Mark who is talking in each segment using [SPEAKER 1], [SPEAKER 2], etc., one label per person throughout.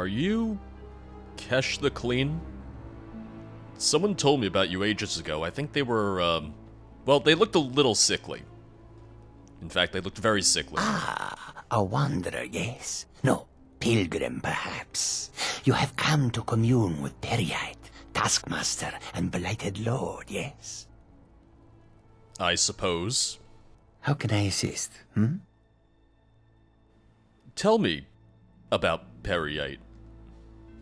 [SPEAKER 1] Are you Kesh the Clean? Someone told me about you ages ago. I think they were, well, they looked a little sickly. In fact, they looked very sickly.
[SPEAKER 2] Ah, a wanderer, yes. No, pilgrim, perhaps. You have come to commune with Peryite, taskmaster, and blighted lord, yes?
[SPEAKER 1] I suppose.
[SPEAKER 2] How can I assist,
[SPEAKER 1] Tell me about Peryite.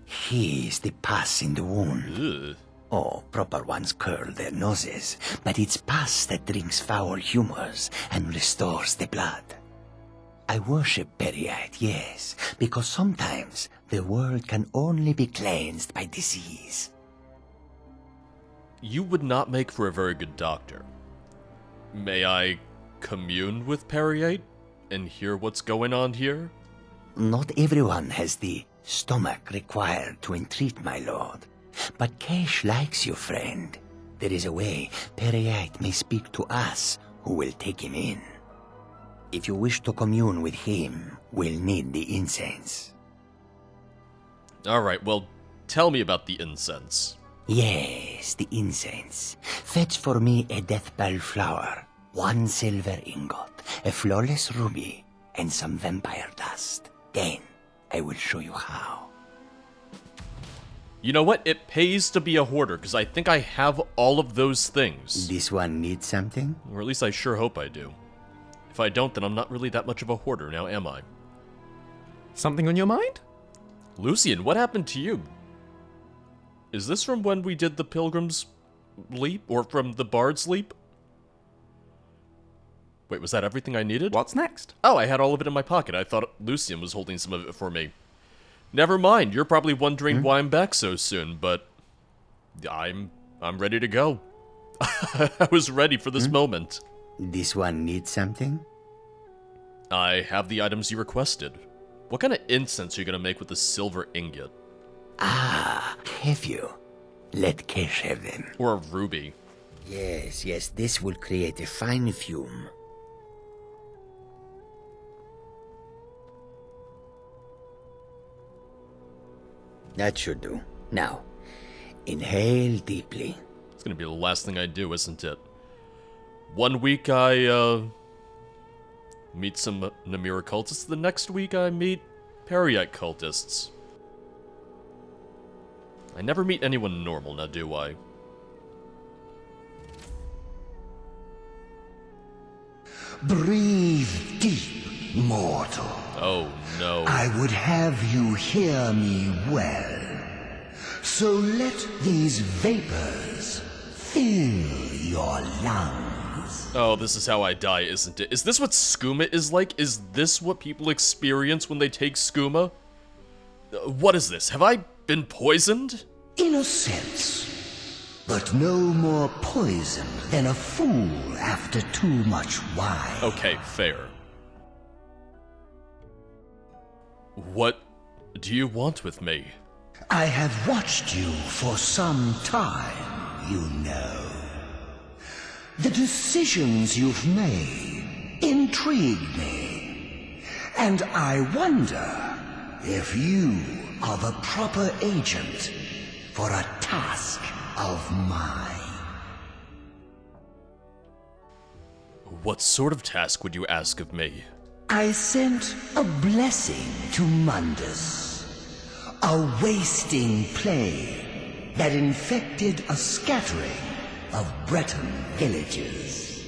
[SPEAKER 2] He is the pus in the wound.
[SPEAKER 1] Ugh.
[SPEAKER 2] Oh, proper ones curl their noses, but it's pus that drinks foul humors and restores the blood. I worship Peryite, yes, because sometimes the world can only be cleansed by disease.
[SPEAKER 1] You would not make for a very good doctor. May I commune with Peryite and hear what's going on here?
[SPEAKER 2] Not everyone has the stomach required to entreat, my lord. But Kesh likes you, friend. There is a way Peryite may speak to us who will take him in. If you wish to commune with him, we'll need the incense.
[SPEAKER 1] Alright, well, tell me about the incense.
[SPEAKER 2] Yes, the incense. Fetch for me a deathbell flower, 1 silver ingot, a flawless ruby, and some vampire dust. Then I will show you how.
[SPEAKER 1] You know what? It pays to be a hoarder, because I think I have all of those things.
[SPEAKER 2] This one needs something?
[SPEAKER 1] Or at least I sure hope I do. If I don't, then I'm not really that much of a hoarder now, am I?
[SPEAKER 3] Something on your mind?
[SPEAKER 1] Lucian, what happened to you? Is this from when we did the Pilgrim's Leap? Or from the Bard's Leap? Wait, was that everything I needed?
[SPEAKER 3] What's next?
[SPEAKER 1] Oh, I had all of it in my pocket. I thought Lucian was holding some of it for me. Never mind, you're probably wondering why I'm back so soon, but I'm ready to go. I was ready for this moment.
[SPEAKER 2] This one needs something?
[SPEAKER 1] I have the items you requested. What kind of incense are you going to make with the silver ingot?
[SPEAKER 2] Ah, have you? Let Kesh have them.
[SPEAKER 1] Or a ruby?
[SPEAKER 2] Yes, this will create a fine fume. That should do. Now, inhale deeply.
[SPEAKER 1] It's going to be the last thing I do, isn't it? 1 week I, meet some Namira cultists. The next week I meet Peryite cultists. I never meet anyone normal, now do I?
[SPEAKER 4] Breathe deep, mortal.
[SPEAKER 1] Oh, no.
[SPEAKER 4] I would have you hear me well. So let these vapors fill your lungs.
[SPEAKER 1] Oh, this is how I die, isn't it? Is this what skooma is like? Is this what people experience when they take skooma? What is this? Have I been poisoned?
[SPEAKER 4] In a sense. But no more poisoned than a fool after too much wine.
[SPEAKER 1] Okay, fair. What do you want with me?
[SPEAKER 4] I have watched you for some time, you know. The decisions you've made intrigue me. And I wonder if you are the proper agent for a task of mine.
[SPEAKER 1] What sort of task would you ask of me?
[SPEAKER 4] I sent a blessing to Mundus, a wasting plague that infected a scattering of Breton villages.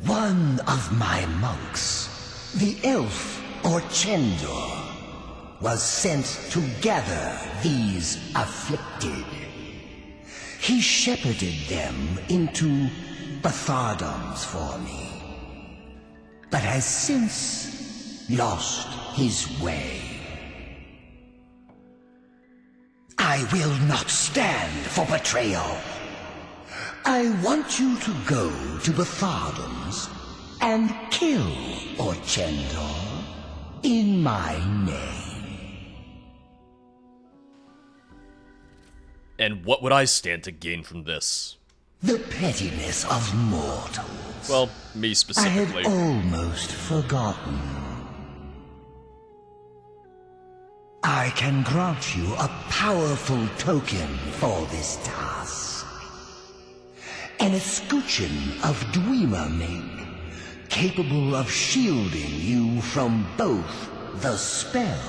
[SPEAKER 4] One of my monks, the elf Orchendor, was sent to gather these afflicted. He shepherded them into Bthardamz for me, but has since lost his way. I will not stand for betrayal. I want you to go to Bthardamz and kill Orchendor in my name.
[SPEAKER 1] And what would I stand to gain from this?
[SPEAKER 4] The pettiness of mortals.
[SPEAKER 1] Well, me
[SPEAKER 4] I
[SPEAKER 1] specifically.
[SPEAKER 4] had almost forgotten. I can grant you a powerful token for this task. An escutcheon of Dwemer make, capable of shielding you from both the spell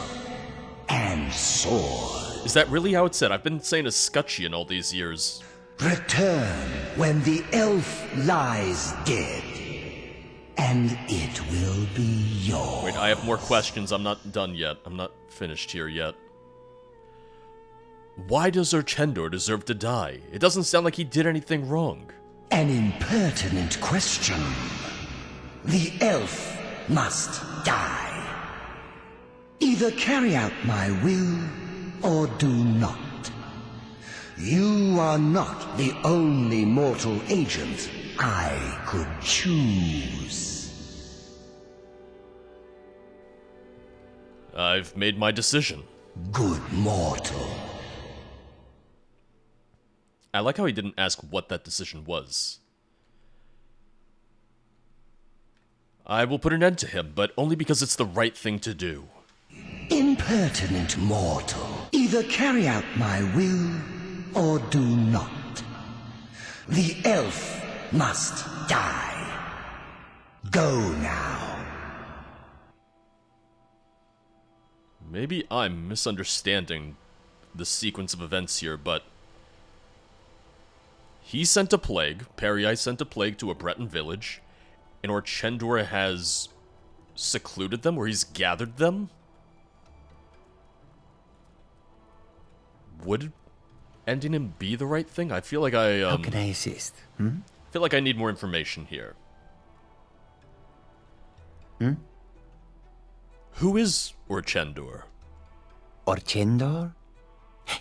[SPEAKER 4] and sword.
[SPEAKER 1] Is that really how it's said? I've been saying escutcheon all these years.
[SPEAKER 4] Return when the elf lies dead, and it will be yours.
[SPEAKER 1] Wait, I have more questions. I'm not done yet. I'm not finished here yet. Why does Orchendor deserve to die? It doesn't sound like he did anything wrong.
[SPEAKER 4] An impertinent question. The elf must die. Either carry out my will, or do not. You are not the only mortal agent I could choose.
[SPEAKER 1] I've made my decision.
[SPEAKER 4] Good mortal.
[SPEAKER 1] I like how he didn't ask what that decision was. I will put an end to him, but only because it's the right thing to do.
[SPEAKER 4] Impertinent mortal. Either carry out my will, or do not. The elf must die. Go now.
[SPEAKER 1] Maybe I'm misunderstanding the sequence of events here, but he sent a plague, Peryite sent a plague to a Breton village, and Orchendor has secluded them, or he's gathered them? Would ending him be the right thing? I feel like
[SPEAKER 2] How can I assist?
[SPEAKER 1] feel like I need more information here. Who is Orchendor?
[SPEAKER 2] Orchendor?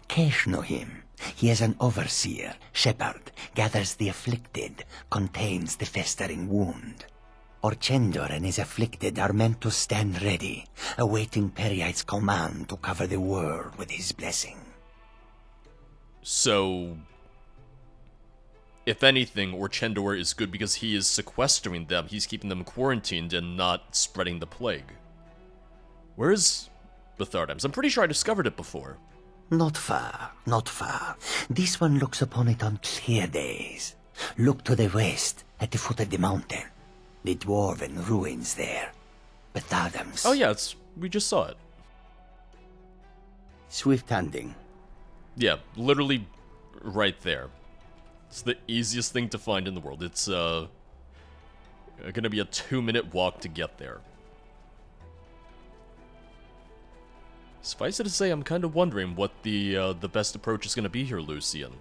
[SPEAKER 2] Kesh know him. He is an overseer, shepherd, gathers the afflicted, contains the festering wound. Orchendor and his afflicted are meant to stand ready, awaiting Peryite's command to cover the world with his blessing.
[SPEAKER 1] So, if anything, Orchendor is good because he is sequestering them, he's keeping them quarantined and not spreading the plague. Where is Bthardamz? I'm pretty sure I discovered it before.
[SPEAKER 2] Not far, not far. This one looks upon it on clear days. Look to the west, at the foot of the mountain. The dwarven ruins there. Bthardamz.
[SPEAKER 1] Oh yeah, we just saw it.
[SPEAKER 2] Swift handing.
[SPEAKER 1] Yeah, literally right there. It's the easiest thing to find in the world. It's gonna be a 2-minute walk to get there. Suffice it to say, I'm kind of wondering what the best approach is gonna be here, Lucian.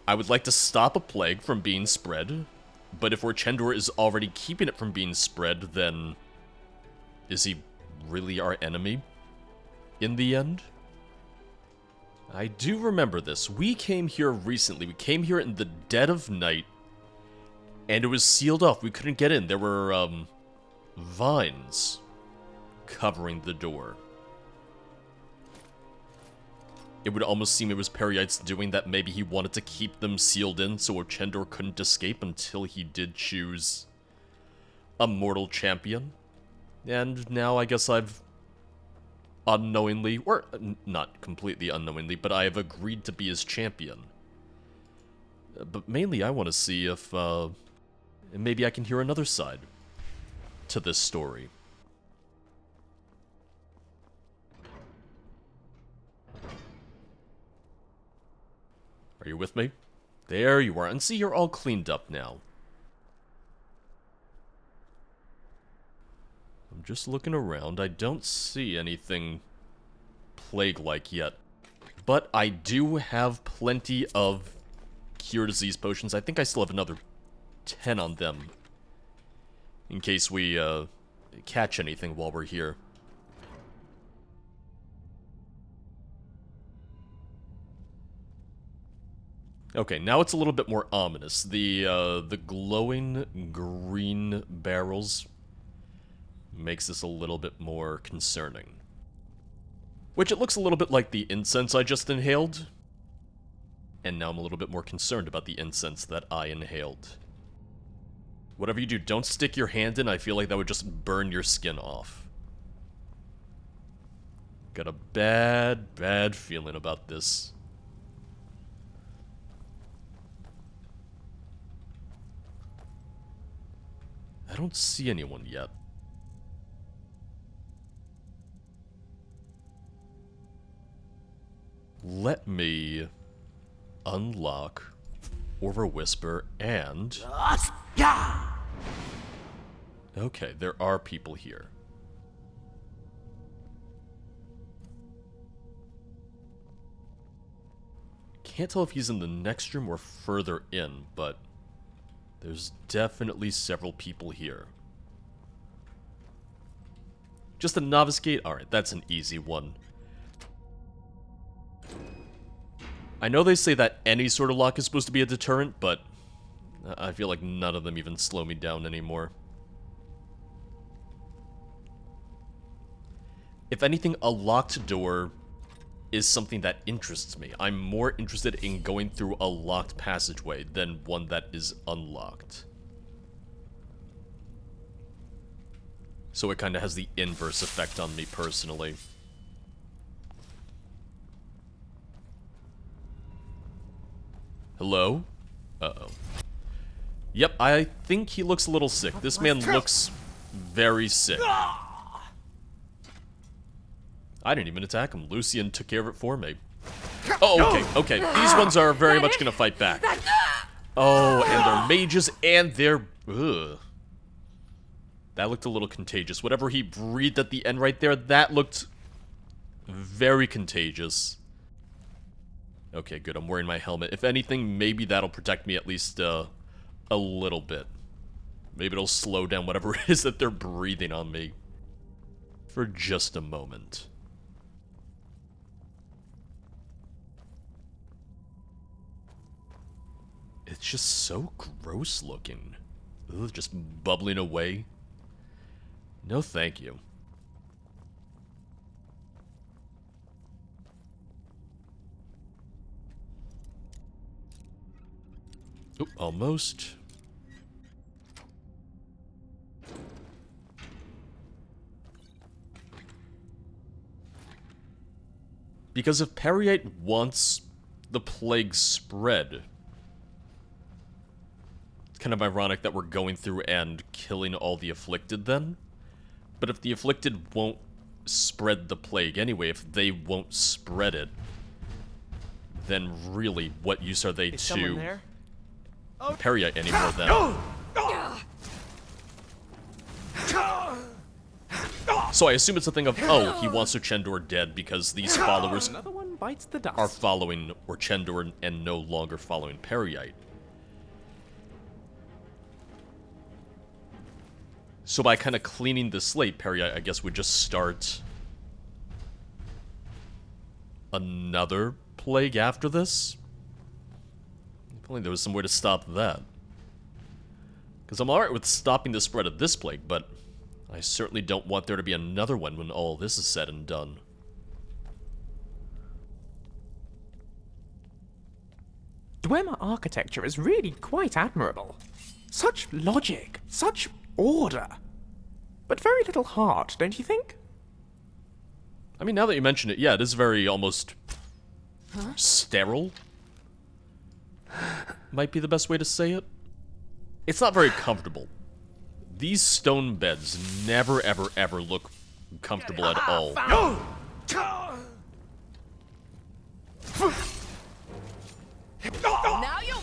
[SPEAKER 1] I would like to stop a plague from being spread, but if Orchendor is already keeping it from being spread, then is he really our enemy in the end? I do remember this. We came here recently. We came here in the dead of night, and it was sealed off. We couldn't get in. There were, vines covering the door. It would almost seem it was Peryite's doing that. Maybe he wanted to keep them sealed in so Orchendor couldn't escape until he did choose a mortal champion. And now I guess I've unknowingly, or not completely unknowingly, but I have agreed to be his champion. But mainly I want to see if maybe I can hear another side to this story. Are you with me? There you are. And see, you're all cleaned up now. I'm just looking around. I don't see anything plague-like yet. But I do have plenty of cure disease potions. I think I still have another 10 on them. In case we catch anything while we're here. Okay, now it's a little bit more ominous. The glowing green barrels makes this a little bit more concerning. Which it looks a little bit like the incense I just inhaled. And now I'm a little bit more concerned about the incense that I inhaled. Whatever you do, don't stick your hand in. I feel like that would just burn your skin off. Got a bad feeling about this. I don't see anyone yet. Let me unlock Orver Whisper and... Okay, there are people here. Can't tell if he's in the next room or further in, but there's definitely several people here. Just a novice gate? Alright, that's an easy one. I know they say that any sort of lock is supposed to be a deterrent, but I feel like none of them even slow me down anymore. If anything, a locked door is something that interests me. I'm more interested in going through a locked passageway than one that is unlocked. So it kind of has the inverse effect on me personally. Hello? Uh-oh. Yep, I think he looks a little sick. This man looks very sick. I didn't even attack him. Lucian took care of it for me. Oh, okay. These ones are very much gonna fight back. Oh, and they're mages, and they're... Ugh. That looked a little contagious. Whatever he breathed at the end right there, that looked very contagious. Okay, good. I'm wearing my helmet. If anything, maybe that'll protect me at least a little bit. Maybe it'll slow down whatever it is that they're breathing on me. For just a moment. It's just so gross looking. Ugh, just bubbling away. No thank you. Oop, almost. Because if Peryite wants the plague spread, it's kind of ironic that we're going through and killing all the afflicted then. But if the afflicted won't spread the plague anyway, if they won't spread it, then really, what use are they to Peryite anymore then? So I assume it's a thing of, oh, he wants Orchendor dead because these followers
[SPEAKER 3] Another one bites the dust.
[SPEAKER 1] are following Orchendor and no longer following Peryite. So by kind of cleaning the slate, Peryite, I guess, would just start another plague after this? If only there was some way to stop that. Because I'm alright with stopping the spread of this plague, but I certainly don't want there to be another one when all this is said and done.
[SPEAKER 3] Dwemer architecture is really quite admirable. Such logic, such order. But very little heart, don't you think?
[SPEAKER 1] I mean, now that you mention it, yeah, it is very almost sterile. Might be the best way to say it. It's not very comfortable. These stone beds never, ever, ever look comfortable at all.
[SPEAKER 5] Now you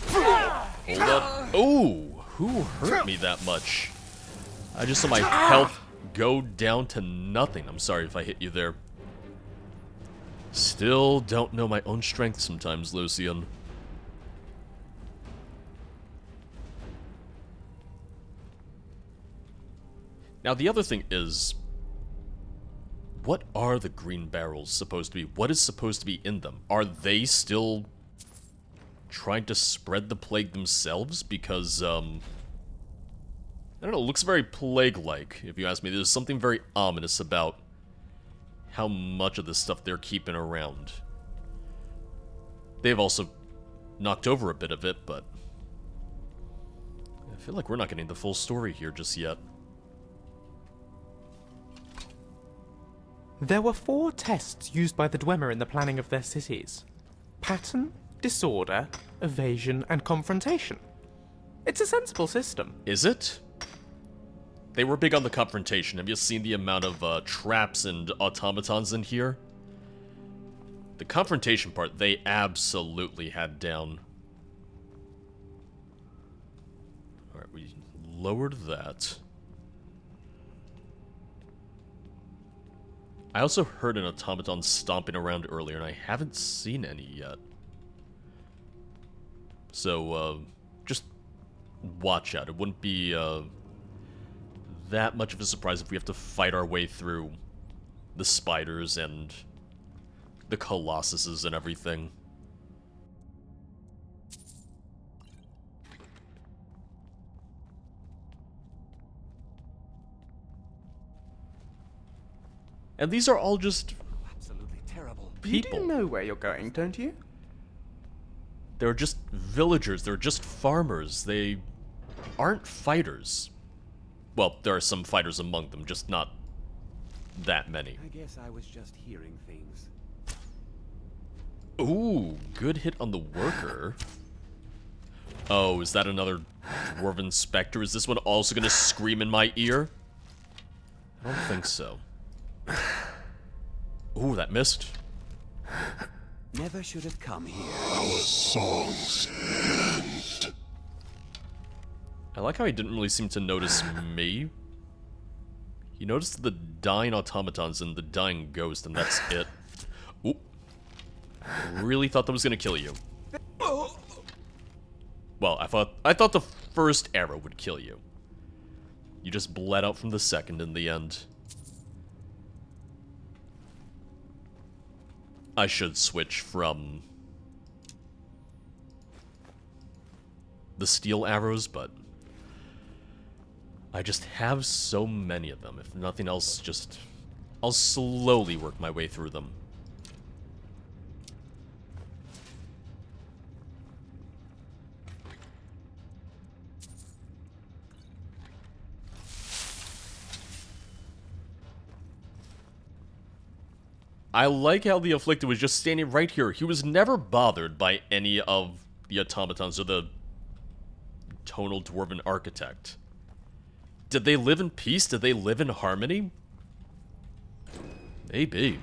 [SPEAKER 1] Hold up. Oh, who hurt me that much? I just saw my health go down to nothing. I'm sorry if I hit you there. Still don't know my own strength sometimes, Lucian. Now, the other thing is, what are the green barrels supposed to be? What is supposed to be in them? Are they still trying to spread the plague themselves? Because, I don't know, it looks very plague-like, if you ask me. There's something very ominous about how much of this stuff they're keeping around. They've also knocked over a bit of it, but I feel like we're not getting the full story here just yet.
[SPEAKER 3] There were 4 tests used by the Dwemer in the planning of their cities. Pattern, disorder, evasion, and confrontation. It's a sensible system.
[SPEAKER 1] Is it? They were big on the confrontation. Have you seen the amount of traps and automatons in here? The confrontation part, they absolutely had down. Alright, we lowered that. I also heard an automaton stomping around earlier, and I haven't seen any yet. So, just watch out. It wouldn't be that much of a surprise if we have to fight our way through the spiders and the colossuses and everything. And these are all just
[SPEAKER 5] Absolutely terrible.
[SPEAKER 1] people.
[SPEAKER 3] You do know where you're going, don't you?
[SPEAKER 1] They're just villagers. They're just farmers. They aren't fighters. Well, there are some fighters among them, just not that many.
[SPEAKER 5] I guess I was just hearing things.
[SPEAKER 1] Ooh, good hit on the worker. Oh, is that another Dwarven Spectre? Is this one also gonna scream in my ear? I don't think so. Ooh, that missed.
[SPEAKER 5] Never should have come here.
[SPEAKER 1] I like how he didn't really seem to notice me. He noticed the dying automatons and the dying ghost, and that's it. Ooh. Really thought that was gonna kill you. Well, I thought the first arrow would kill you. You just bled out from the second in the end. I should switch from the steel arrows, but I just have so many of them. If nothing else, I'll slowly work my way through them. I like how the Afflicted was just standing right here. He was never bothered by any of the automatons or the tonal dwarven architect. Did they live in peace? Did they live in harmony? Maybe.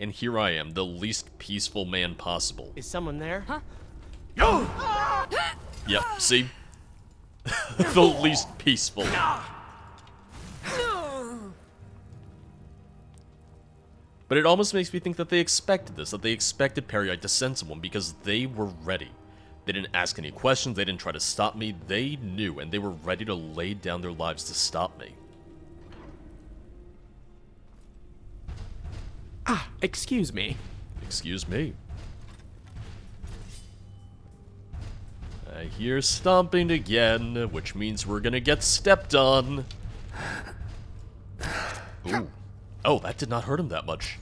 [SPEAKER 1] And here I am, the least peaceful man possible.
[SPEAKER 6] Is someone there? Huh?
[SPEAKER 1] Yep, see? The least peaceful. But it almost makes me think that they expected this, that they expected Peryite to send someone because they were ready. They didn't ask any questions, they didn't try to stop me, they knew, and they were ready to lay down their lives to stop me.
[SPEAKER 3] Ah, excuse me.
[SPEAKER 1] Excuse me. I hear stomping again, which means we're gonna get stepped on. Ooh. Oh, that did not hurt him that much.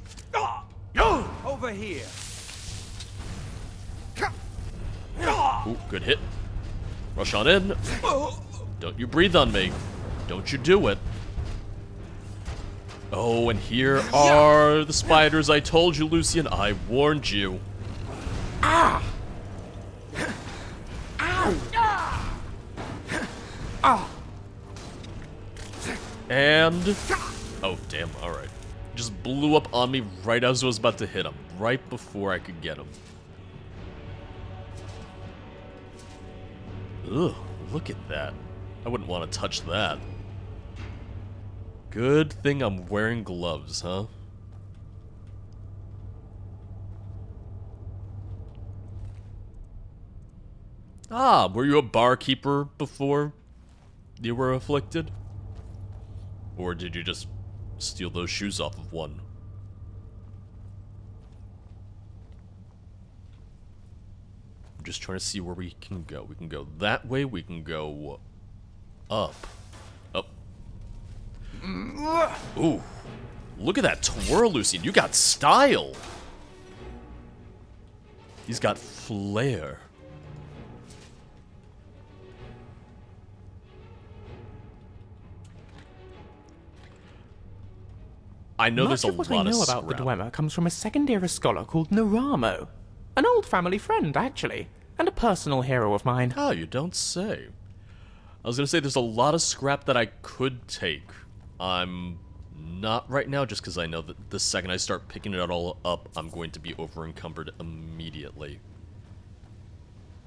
[SPEAKER 5] Over here.
[SPEAKER 1] Ooh, good hit. Rush on in. Don't you breathe on me. Don't you do it. Oh, and here are the spiders. I told you, Lucian. I warned you.
[SPEAKER 3] Ah!
[SPEAKER 1] And... oh, damn, alright. Just blew up on me right as I was about to hit him. Right before I could get him. Ugh, look at that. I wouldn't want to touch that. Good thing I'm wearing gloves, huh? Ah, were you a barkeeper before you were afflicted? Or did you just steal those shoes off of one? I'm just trying to see where we can go. We can go that way, we can go up. Up. Ooh. Look at that twirl, Lucian. You got style. He's got flair. I know
[SPEAKER 3] Much
[SPEAKER 1] there's a
[SPEAKER 3] of what
[SPEAKER 1] lot
[SPEAKER 3] I know
[SPEAKER 1] of
[SPEAKER 3] about the
[SPEAKER 1] scrap.
[SPEAKER 3] Dwemer comes from a second-era scholar called Naramo. An old family friend, actually, and a personal hero of mine.
[SPEAKER 1] Oh, you don't say. I was gonna say there's a lot of scrap that I could take. I'm not right now, just because I know that the second I start picking it all up, I'm going to be over-encumbered immediately.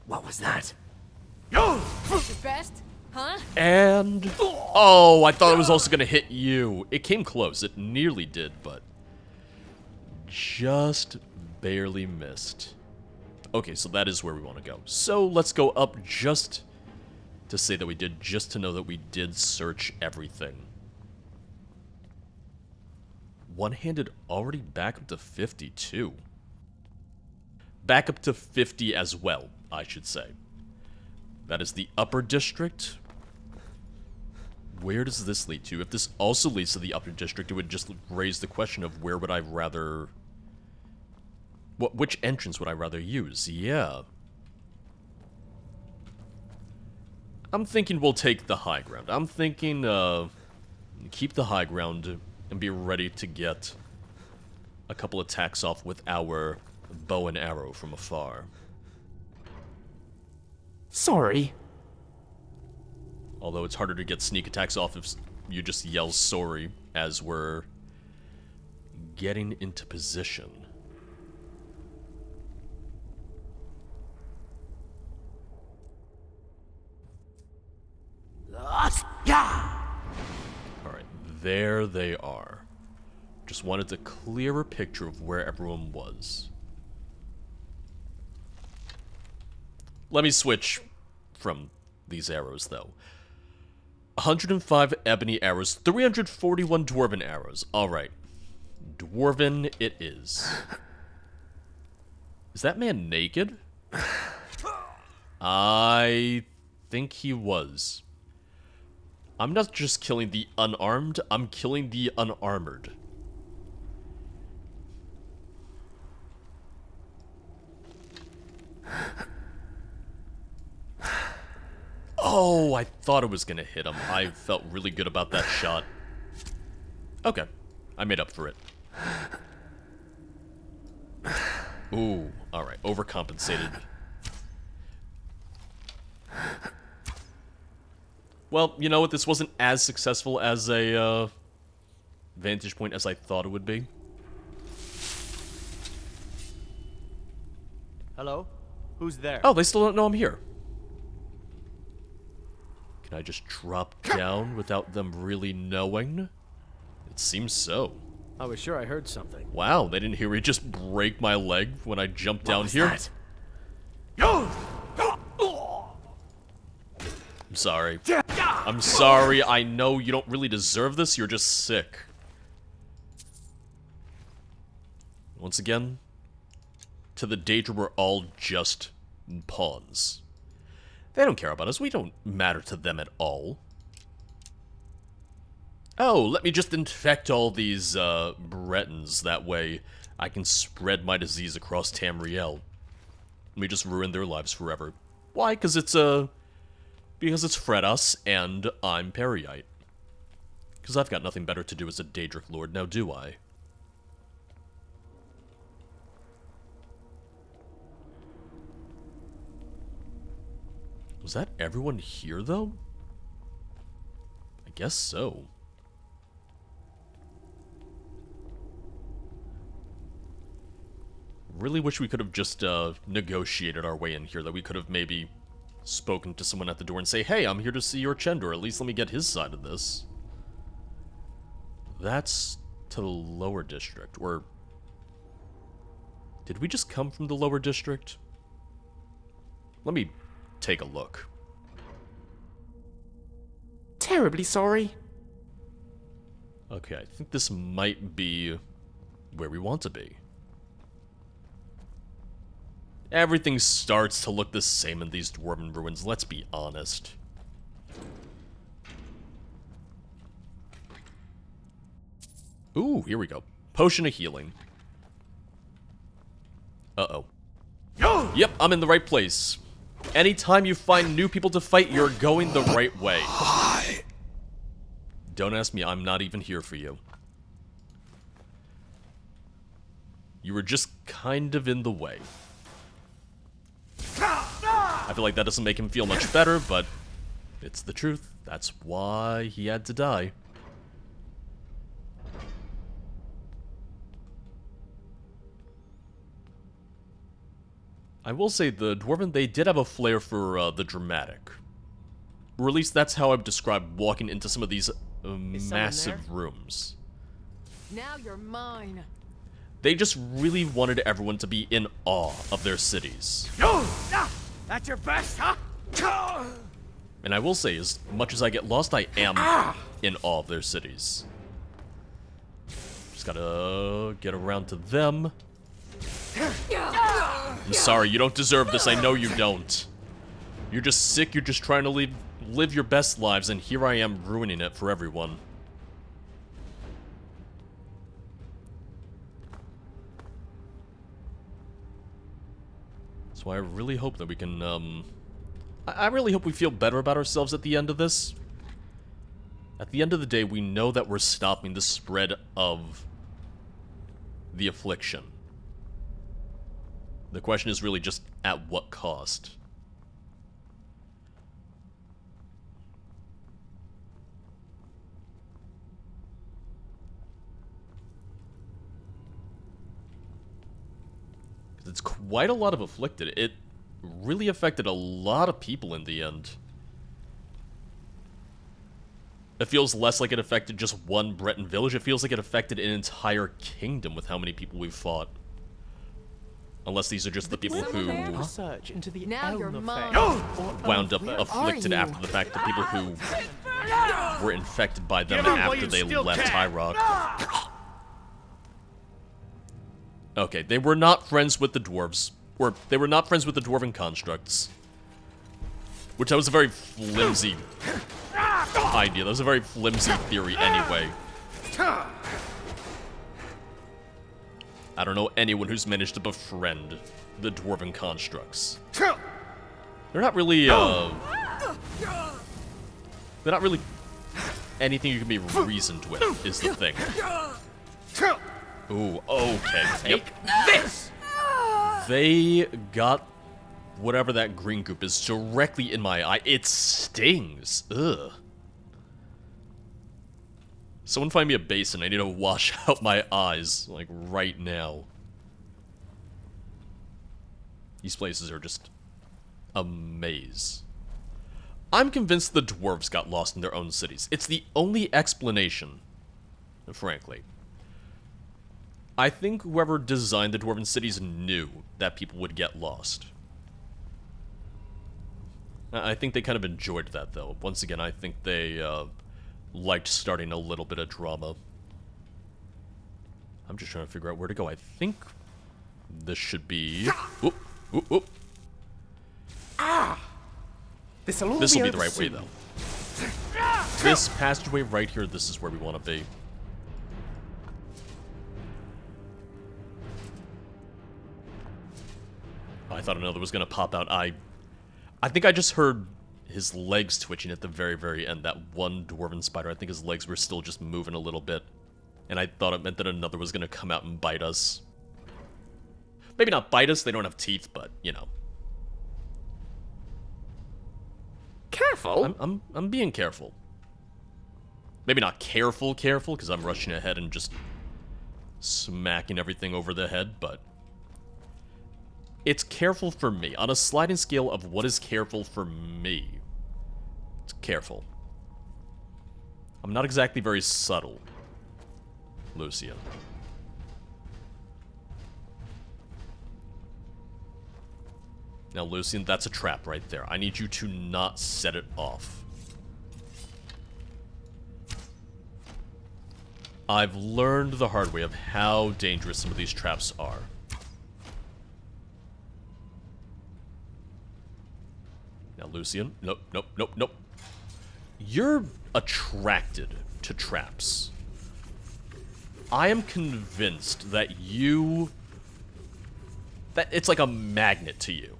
[SPEAKER 2] What was that?
[SPEAKER 6] The best? Huh?
[SPEAKER 1] And... Oh, I thought it was also gonna hit you. It came close. It nearly did, but... just barely missed. Okay, so that is where we want to go. So let's go up just to say that we did, just to know that we did search everything. One-handed already back up to 52. Back up to 50 as well, I should say. That is the upper district. Where does this lead to? If this also leads to the upper district, it would just raise the question of where would I rather... which entrance would I rather use? Yeah. I'm thinking we'll take the high ground. I'm thinking, keep the high ground and be ready to get a couple attacks off with our bow and arrow from afar.
[SPEAKER 3] Sorry.
[SPEAKER 1] Although it's harder to get sneak attacks off if you just yell sorry as we're getting into position. Alright, there they are. Just wanted a clearer picture of where everyone was. Let me switch from these arrows, though. 105 ebony arrows, 341 dwarven arrows. Alright. Dwarven it is. Is that man naked? I think he was. I'm not just killing the unarmed, I'm killing the unarmored. Oh, I thought it was gonna hit him. I felt really good about that shot. Okay, I made up for it. Ooh, alright, overcompensated. Well, you know what, this wasn't as successful as a, vantage point as I thought it would be.
[SPEAKER 7] Hello? Who's there?
[SPEAKER 1] Oh, they still don't know I'm here. Can I just drop down without them really knowing? It seems so.
[SPEAKER 7] I was sure I heard something.
[SPEAKER 1] Wow, they didn't hear me just break my leg when I jumped down here. I'm sorry. I'm sorry, I know you don't really deserve this, you're just sick. Once again, to the Daedra, we're all just pawns. They don't care about us, we don't matter to them at all. Oh, let me just infect all these, Bretons, that way I can spread my disease across Tamriel. Let me just ruin their lives forever. Why? Because it's Fredos, and I'm Peryite. Because I've got nothing better to do as a Daedric Lord, now do I? Was that everyone here, though? I guess so. Really wish we could have just, negotiated our way in here, that we could have maybe spoken to someone at the door and say, hey, I'm here to see Orchendor, at least let me get his side of this. That's to the lower district, or... Did we just come from the lower district? Let me take a look.
[SPEAKER 3] Terribly sorry.
[SPEAKER 1] Okay, I think this might be where we want to be. Everything starts to look the same in these dwarven ruins, let's be honest. Ooh, here we go. Potion of healing. Uh-oh. Yep, I'm in the right place. Anytime you find new people to fight, you're going the right way. Don't ask me, I'm not even here for you. You were just kind of in the way. I feel like that doesn't make him feel much better, but it's the truth. That's why he had to die. I will say the Dwarven, they did have a flair for the dramatic. Or at least that's how I would describe walking into some of these massive rooms.
[SPEAKER 6] Now you're mine.
[SPEAKER 1] They just really wanted everyone to be in awe of their cities.
[SPEAKER 5] That's your best, huh?
[SPEAKER 1] And I will say, as much as I get lost, I am in awe of their cities. Just gotta get around to them. I'm sorry, you don't deserve this, I know you don't. You're just sick, you're just trying to live your best lives, and here I am ruining it for everyone. So I really hope that we can, I really hope we feel better about ourselves at the end of this. At the end of the day, we know that we're stopping the spread of the affliction. The question is really just at what cost? It's quite a lot of afflicted. It really affected a lot of people in the end. It feels less like it affected just one Breton village. It feels like it affected an entire kingdom with how many people we've fought. Unless these are just the people who
[SPEAKER 3] Research into the
[SPEAKER 6] Now you're
[SPEAKER 3] Elm
[SPEAKER 6] mine.
[SPEAKER 3] effect.
[SPEAKER 1] wound up
[SPEAKER 6] Where
[SPEAKER 1] afflicted
[SPEAKER 6] are you?
[SPEAKER 1] after the fact. The people who were infected by them after they left High Rock. Okay, they were not friends with the dwarves. Or, they were not friends with the dwarven constructs. Which that was a very flimsy idea. That was a very flimsy theory anyway. I don't know anyone who's managed to befriend the dwarven constructs. They're not really, they're not really anything you can be reasoned with, is the thing. Ooh, okay. Yep.
[SPEAKER 5] This!
[SPEAKER 1] They got whatever that green goop is directly in my eye. It stings. Ugh. Someone find me a basin. I need to wash out my eyes, like, right now. These places are just a maze. I'm convinced the dwarves got lost in their own cities. It's the only explanation, frankly. I think whoever designed the dwarven cities knew that people would get lost. I think they kind of enjoyed that, though. Once again, I think they, liked starting a little bit of drama. I'm just trying to figure out where to go. I think this should be... Oop, oop, oop.
[SPEAKER 3] This will
[SPEAKER 1] This will be
[SPEAKER 3] over
[SPEAKER 1] the right way,
[SPEAKER 3] soon.
[SPEAKER 1] though. This passageway right here, this is where we want to be. Oh, I thought another was going to pop out. I think I just heard his legs twitching at the very, very end. That one dwarven spider, I think his legs were still just moving a little bit. And I thought it meant that another was going to come out and bite us. Maybe not bite us, they don't have teeth, but, you know.
[SPEAKER 3] Careful.
[SPEAKER 1] I'm being careful. Maybe not careful, because I'm rushing ahead and just smacking everything over the head, but it's careful for me. On a sliding scale of what is careful for me, it's careful. I'm not exactly very subtle, Lucian. Now, Lucian, that's a trap right there. I need you to not set it off. I've learned the hard way of how dangerous some of these traps are. Now, Lucian, nope, nope, nope, nope. You're attracted to traps. I am convinced that that it's like a magnet to you.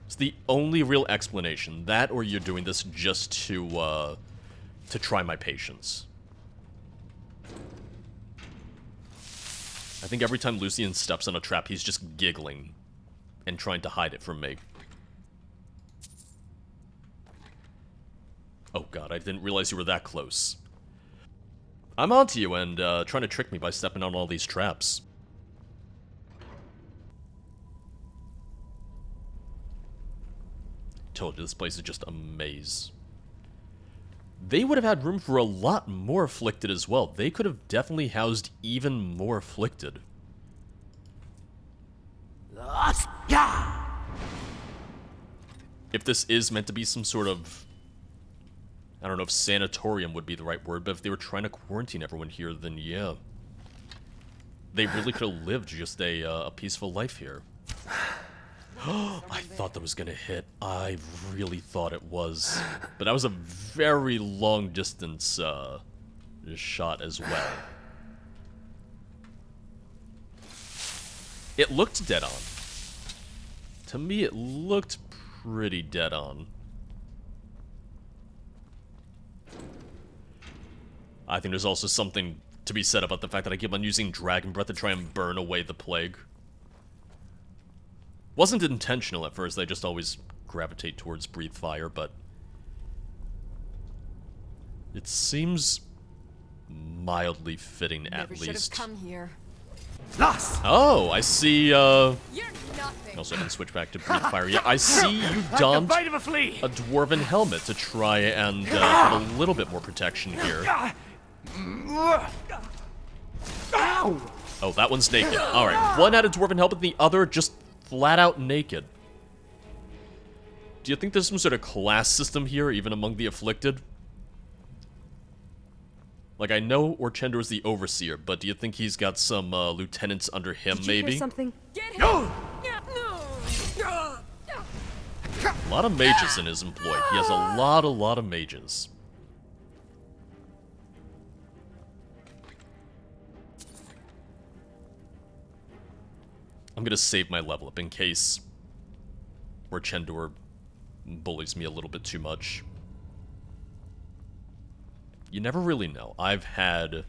[SPEAKER 1] It's the only real explanation. That, or you're doing this just to try my patience. I think every time Lucian steps on a trap, he's just giggling and trying to hide it from me. Oh god, I didn't realize you were that close. I'm onto you and trying to trick me by stepping on all these traps. Told you, this place is just a maze. They would have had room for a lot more afflicted as well. They could have definitely housed even more afflicted. If this is meant to be some sort of... I don't know if sanatorium would be the right word, but if they were trying to quarantine everyone here, then yeah. They really could have lived just a peaceful life here. I thought that was gonna hit. I really thought it was. But that was a very long distance shot as well. It looked dead on. To me, it looked pretty dead on. I think there's also something to be said about the fact that I keep on using Dragon Breath to try and burn away the plague. Wasn't intentional at first, I just always gravitate towards Breathe Fire, but... it seems mildly fitting at
[SPEAKER 6] Never should have
[SPEAKER 2] least.
[SPEAKER 6] come here.
[SPEAKER 1] Oh, I see,
[SPEAKER 6] You're nothing.
[SPEAKER 1] also I can switch back to Breathe Fire. Yeah, I see you donned
[SPEAKER 5] Bite of a flea.
[SPEAKER 1] a dwarven helmet to try and have a little bit more protection here. Oh, that one's naked. Alright, one had a dwarven helmet, the other just flat out naked. Do you think there's some sort of class system here, even among the afflicted? Like, I know Orchendor is the overseer, but do you think he's got some lieutenants under him,
[SPEAKER 6] Did you
[SPEAKER 1] maybe?
[SPEAKER 6] hear something? Get him! No!
[SPEAKER 1] A lot of mages in his employ. He has a lot of mages. I'm gonna save my level up in case Orchendor bullies me a little bit too much. You never really know. I've had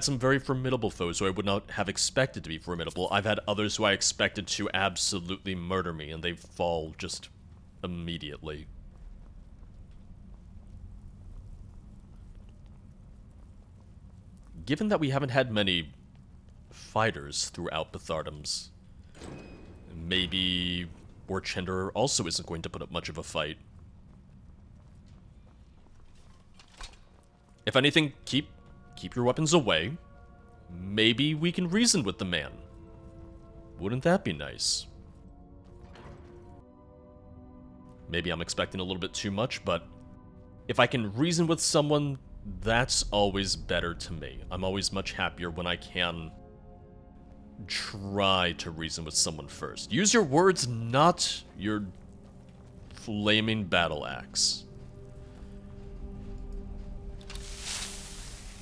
[SPEAKER 1] some very formidable foes who I would not have expected to be formidable. I've had others who I expected to absolutely murder me, and they fall just immediately. Given that we haven't had many fighters throughout Bthardamz, maybe Orchendor also isn't going to put up much of a fight. If anything, keep your weapons away. Maybe we can reason with the man. Wouldn't that be nice? Maybe I'm expecting a little bit too much, but if I can reason with someone, that's always better to me. I'm always much happier when I can try to reason with someone first. Use your words, not your flaming battle axe.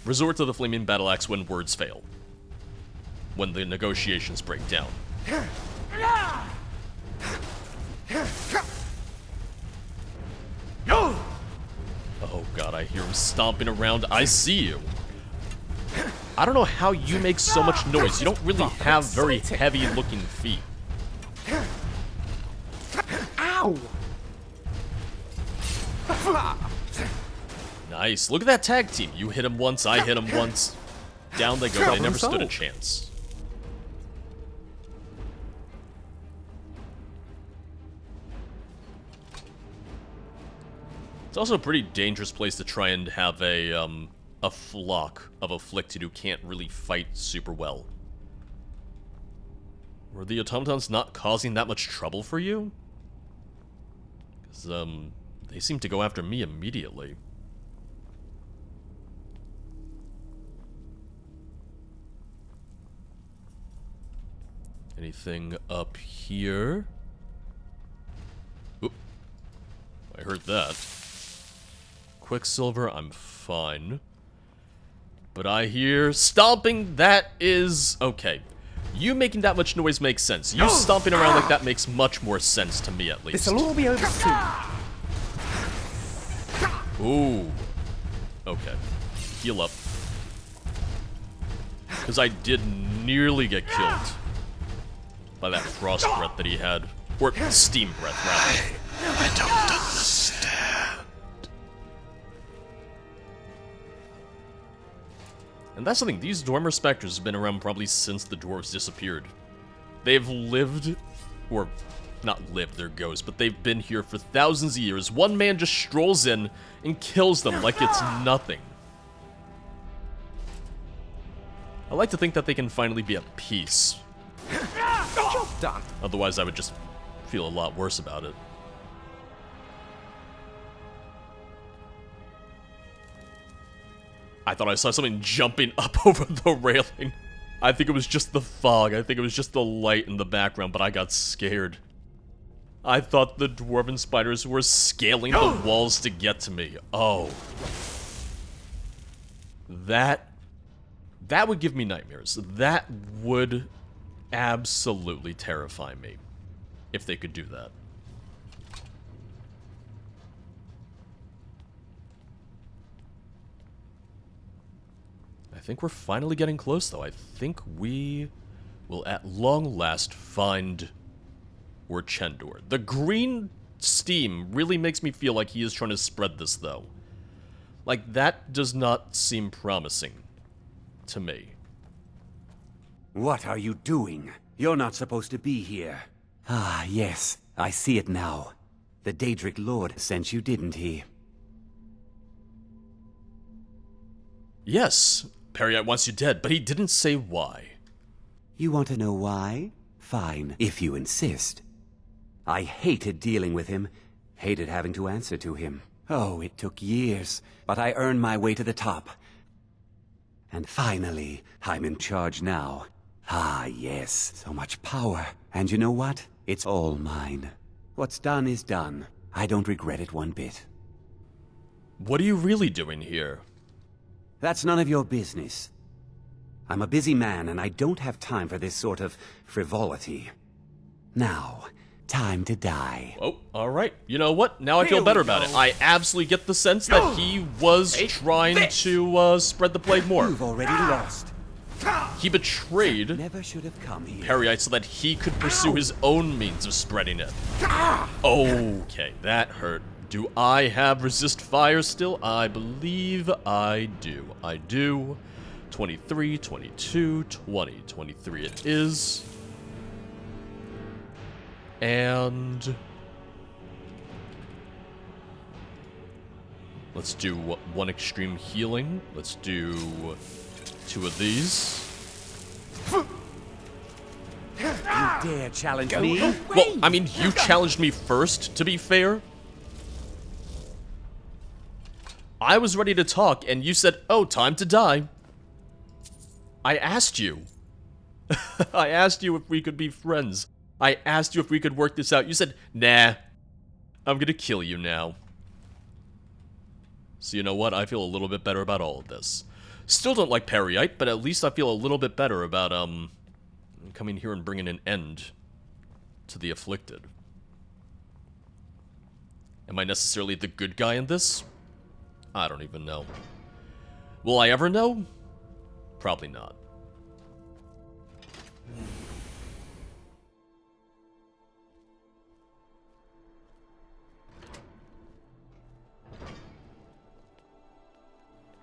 [SPEAKER 1] Resort to the flaming battle axe when words fail. When the negotiations break down. Oh god, I hear him stomping around. I see you. I don't know how you make so much noise. You don't really have very heavy-looking feet.
[SPEAKER 3] Ow!
[SPEAKER 1] Nice. Look at that tag team. You hit him once, I hit him once. Down they go. They never stood a chance. It's also a pretty dangerous place to try and have a flock of afflicted who can't really fight super well. Were the automatons not causing that much trouble for you? Because, they seem to go after me immediately. Anything up here? Oop. I heard that. Quicksilver, I'm fine. But I hear stomping. That is okay. You making that much noise makes sense. You stomping around like that makes much more sense to me, at least.
[SPEAKER 3] This'll all be over soon.
[SPEAKER 1] Ooh. Okay. Heal up. Because I did nearly get killed by that frost breath that he had. Or steam breath, rather.
[SPEAKER 8] I don't understand.
[SPEAKER 1] And that's the thing, these Dwemer Spectres have been around probably since the dwarves disappeared. They've lived, or not lived, they're ghosts, but they've been here for thousands of years. One man just strolls in and kills them like it's nothing. I like to think that they can finally be at peace.
[SPEAKER 3] Job done.
[SPEAKER 1] Otherwise, I would just feel a lot worse about it. I thought I saw something jumping up over the railing. I think it was just the fog. I think it was just the light in the background, but I got scared. I thought the dwarven spiders were scaling the walls to get to me. Oh. That would give me nightmares. That would absolutely terrify me if they could do that. I think we're finally getting close, though. I think we will at long last find Orchendor. The green steam really makes me feel like he is trying to spread this, though. Like, that does not seem promising to me.
[SPEAKER 9] What are you doing? You're not supposed to be here. Ah, yes, I see it now. The Daedric Lord sent you, didn't he?
[SPEAKER 1] Yes, Peryite wants you dead, but he didn't say why.
[SPEAKER 9] You want to know why? Fine, if you insist. I hated dealing with him, hated having to answer to him. Oh, it took years, but I earned my way to the top. And finally, I'm in charge now. Ah, yes, so much power. And you know what? It's all mine. What's done is done. I don't regret it one bit.
[SPEAKER 1] What are you really doing here?
[SPEAKER 9] That's none of your business. I'm a busy man, and I don't have time for this sort of frivolity. Now, time to die.
[SPEAKER 1] Oh, alright. You know what? Now I feel better about it. I absolutely get the sense that he was trying to spread the plague more.
[SPEAKER 9] You've already lost.
[SPEAKER 1] He betrayed
[SPEAKER 9] Never should have come here.
[SPEAKER 1] Peryite so that he could pursue his own means of spreading it. Okay, that hurt. Do I have resist fire still? I believe I do. I do. 23, 22, 20. 23 it is. And let's do one extreme healing. Let's do 2 of these.
[SPEAKER 9] You dare challenge me?
[SPEAKER 1] Well, I mean, you challenged me first, to be fair. I was ready to talk, and you said, oh, time to die. I asked you. I asked you if we could be friends. I asked you if we could work this out. You said, nah, I'm gonna kill you now. So you know what? I feel a little bit better about all of this. Still don't like Peryite, but at least I feel a little bit better about, coming here and bringing an end to the afflicted. Am I necessarily the good guy in this? I don't even know. Will I ever know? Probably not.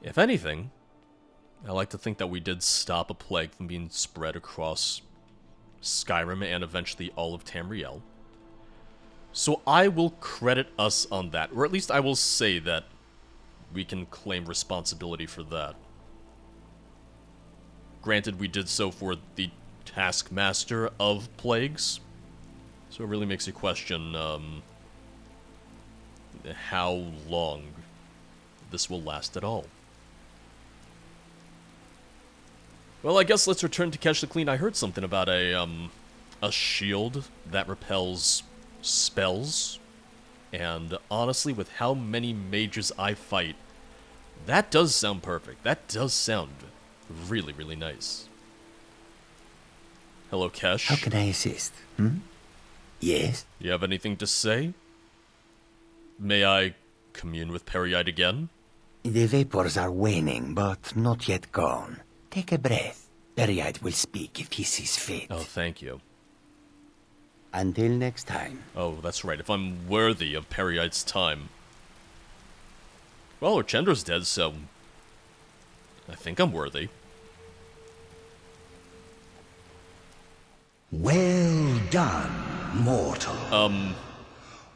[SPEAKER 1] If anything, I like to think that we did stop a plague from being spread across Skyrim and eventually all of Tamriel. So I will credit us on that, or at least I will say that we can claim responsibility for that. Granted, we did so for the Taskmaster of Plagues, so it really makes you question how long this will last at all. Well, I guess let's return to Catch the Clean. I heard something about a shield that repels spells, and honestly, with how many mages I fight, that does sound perfect. That does sound really, really nice. Hello, Kesh.
[SPEAKER 2] How can I assist? Yes?
[SPEAKER 1] You have anything to say? May I commune with Peryite again?
[SPEAKER 2] The vapors are waning, but not yet gone. Take a breath. Peryite will speak if he sees fit.
[SPEAKER 1] Oh, thank you.
[SPEAKER 2] Until next time.
[SPEAKER 1] Oh, that's right. If I'm worthy of Peryite's time. Well, Orchendor's dead, so I think I'm worthy.
[SPEAKER 4] Well done, mortal.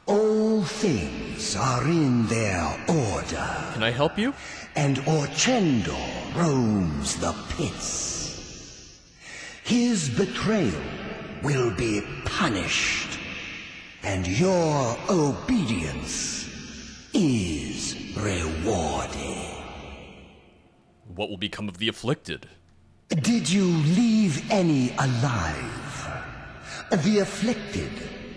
[SPEAKER 4] All things are in their order,
[SPEAKER 1] Can I help you?
[SPEAKER 4] and Orchendor roams the pits. His betrayal will be punished, and your obedience is rewarded.
[SPEAKER 1] What will become of the afflicted?
[SPEAKER 4] Did you leave any alive? The afflicted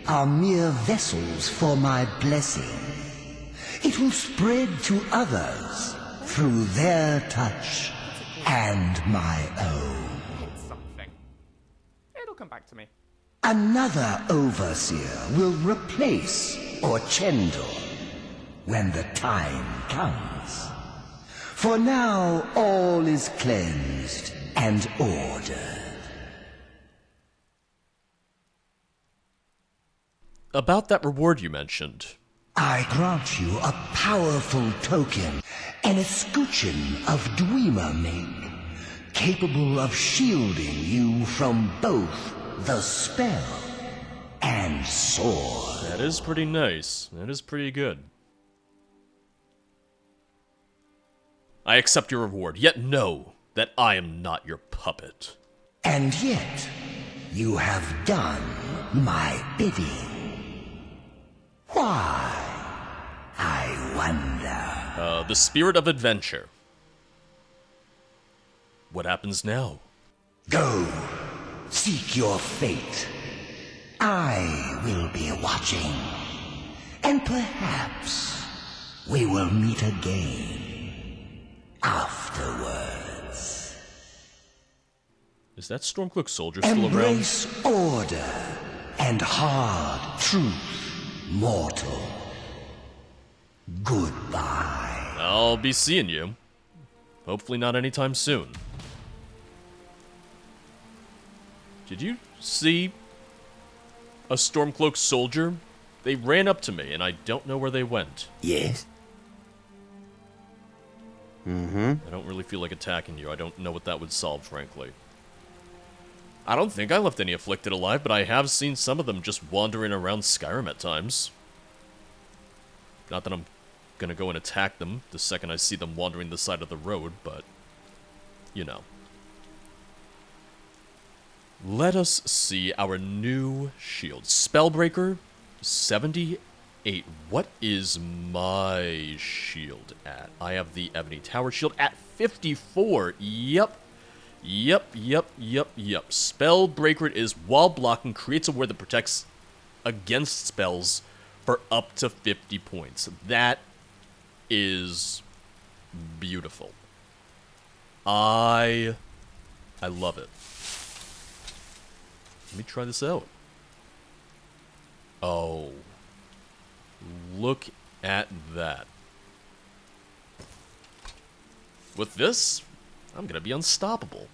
[SPEAKER 4] are mere vessels for my blessing. It will spread to others through their touch and my own.
[SPEAKER 3] It's something. It'll come back to me.
[SPEAKER 4] Another overseer will replace Orchendor when the time comes. For now, all is cleansed and ordered.
[SPEAKER 1] About that reward you mentioned.
[SPEAKER 4] I grant you a powerful token, an escutcheon of Dwemer make, capable of shielding you from both the spell and sword.
[SPEAKER 1] That is pretty nice. That is pretty good. I accept your reward, yet know that I am not your puppet.
[SPEAKER 4] And yet, you have done my bidding. Why? I wonder.
[SPEAKER 1] The spirit of adventure. What happens now?
[SPEAKER 4] Go, seek your fate. I will be watching. And perhaps we will meet again afterwards.
[SPEAKER 1] Is that Stormcloak soldier still around?
[SPEAKER 4] Embrace order and hard truth, mortal. Goodbye.
[SPEAKER 1] I'll be seeing you. Hopefully not anytime soon. Did you see a Stormcloak soldier? They ran up to me, and I don't know where they went.
[SPEAKER 2] Yes?
[SPEAKER 1] I don't really feel like attacking you. I don't know what that would solve, frankly. I don't think I left any afflicted alive, but I have seen some of them just wandering around Skyrim at times. Not that I'm gonna go and attack them the second I see them wandering the side of the road, but, you know. Let us see our new shield. Spellbreaker, 78. What is my shield at? I have the Ebony Tower shield at 54. Yep. Spellbreaker is while blocking, creates a ward that protects against spells for up to 50 points. That is beautiful. I love it. Let me try this out. Oh. Look at that. With this, I'm gonna be unstoppable.